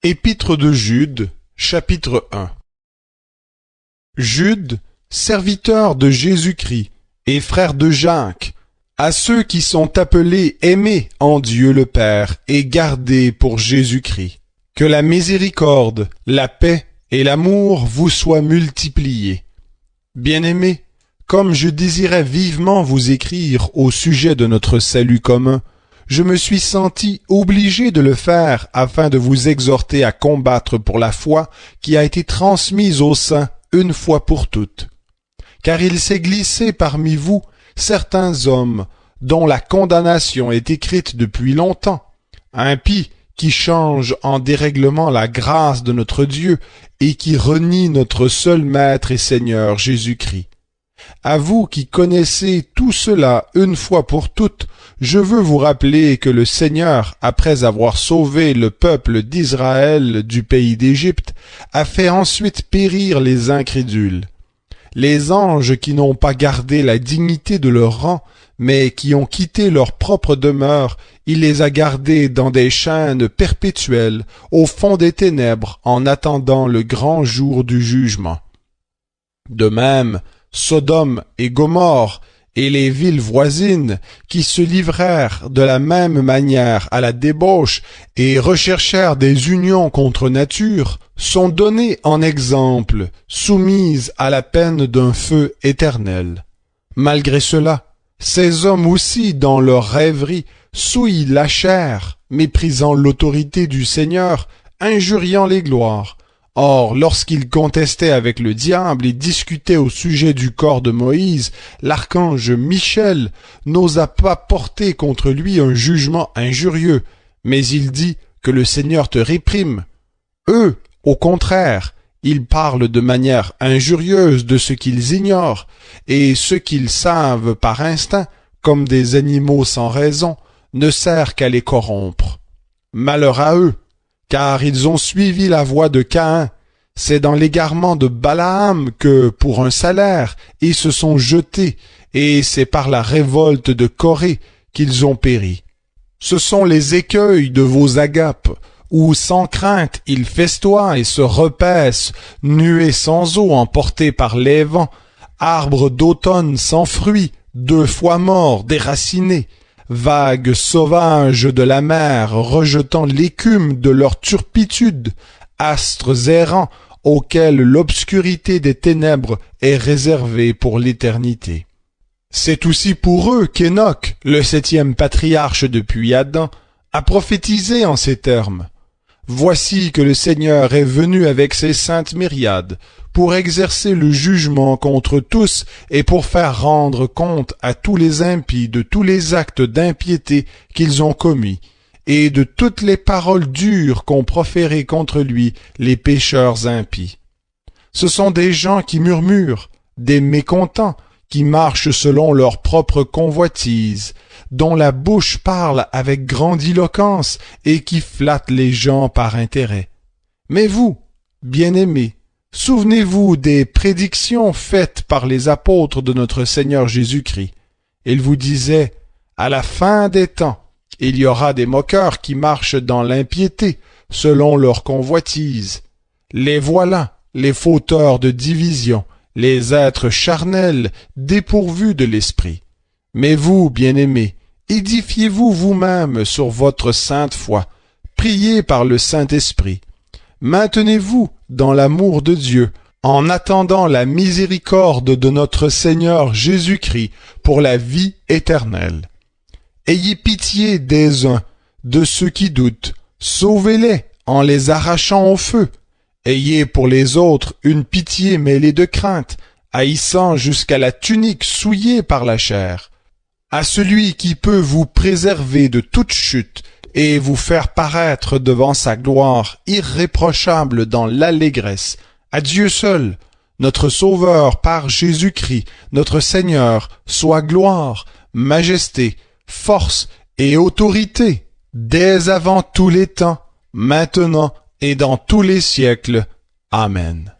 Épître de Jude, chapitre 1. Jude, serviteur de Jésus-Christ et frère de Jacques, à ceux qui sont appelés aimés en Dieu le Père et gardés pour Jésus-Christ. Que la miséricorde, la paix et l'amour vous soient multipliés. Bien-aimés, comme je désirais vivement vous écrire au sujet de notre salut commun, je me suis senti obligé de le faire afin de vous exhorter à combattre pour la foi qui a été transmise aux saints une fois pour toutes. Car il s'est glissé parmi vous certains hommes dont la condamnation est écrite depuis longtemps, impies qui changent en dérèglement la grâce de notre Dieu et qui renient notre seul Maître et Seigneur Jésus-Christ. À vous qui connaissez tout cela une fois pour toutes, je veux vous rappeler que le Seigneur, après avoir sauvé le peuple d'Israël du pays d'Égypte, a fait ensuite périr les incrédules. Les anges qui n'ont pas gardé la dignité de leur rang, mais qui ont quitté leur propre demeure, il les a gardés dans des chaînes perpétuelles, au fond des ténèbres, en attendant le grand jour du jugement. De même, Sodome et Gomorrhe et les villes voisines qui se livrèrent de la même manière à la débauche et recherchèrent des unions contre nature, sont données en exemple, soumises à la peine d'un feu éternel. Malgré cela, ces hommes aussi, dans leur rêverie, souillent la chair, méprisant l'autorité du Seigneur, injuriant les gloires. Or, lorsqu'ils contestaient avec le diable et discutaient au sujet du corps de Moïse, l'archange Michel n'osa pas porter contre lui un jugement injurieux, mais il dit que le Seigneur te réprime. Eux, au contraire, ils parlent de manière injurieuse de ce qu'ils ignorent, et ce qu'ils savent par instinct, comme des animaux sans raison, ne sert qu'à les corrompre. Malheur à eux, car ils ont suivi la voie de Caïn. C'est dans l'égarement de Balaam que, pour un salaire, ils se sont jetés, et c'est par la révolte de Corée qu'ils ont péri. Ce sont les écueils de vos agapes, où sans crainte ils festoient et se repaissent, nuées sans eau emportées par les vents, arbres d'automne sans fruits, 2 fois morts, déracinés, vagues sauvages de la mer rejetant l'écume de leur turpitude, astres errants auxquels l'obscurité des ténèbres est réservée pour l'éternité. C'est aussi pour eux qu'Enoch, le 7e patriarche depuis Adam, a prophétisé en ces termes. Voici que le Seigneur est venu avec ses saintes myriades, pour exercer le jugement contre tous et pour faire rendre compte à tous les impies de tous les actes d'impiété qu'ils ont commis, et de toutes les paroles dures qu'ont proférées contre lui les pécheurs impies. Ce sont des gens qui murmurent, des mécontents, qui marchent selon leur propre convoitise, dont la bouche parle avec grandiloquence et qui flattent les gens par intérêt. Mais vous, bien-aimés, souvenez-vous des prédictions faites par les apôtres de notre Seigneur Jésus-Christ. Ils vous disaient, à la fin des temps, il y aura des moqueurs qui marchent dans l'impiété, selon leur convoitise. Les voilà, les fauteurs de division, les êtres charnels, dépourvus de l'esprit. Mais vous, bien-aimés, édifiez-vous vous-même sur votre sainte foi, priez par le Saint-Esprit. Maintenez-vous dans l'amour de Dieu, en attendant la miséricorde de notre Seigneur Jésus-Christ pour la vie éternelle. Ayez pitié des uns, de ceux qui doutent, sauvez-les en les arrachant au feu. Ayez pour les autres une pitié mêlée de crainte, haïssant jusqu'à la tunique souillée par la chair. À celui qui peut vous préserver de toute chute et vous faire paraître devant sa gloire irréprochable dans l'allégresse, à Dieu seul, notre Sauveur par Jésus-Christ, notre Seigneur, soit gloire, majesté, force et autorité, dès avant tous les temps, maintenant et dans tous les siècles. Amen.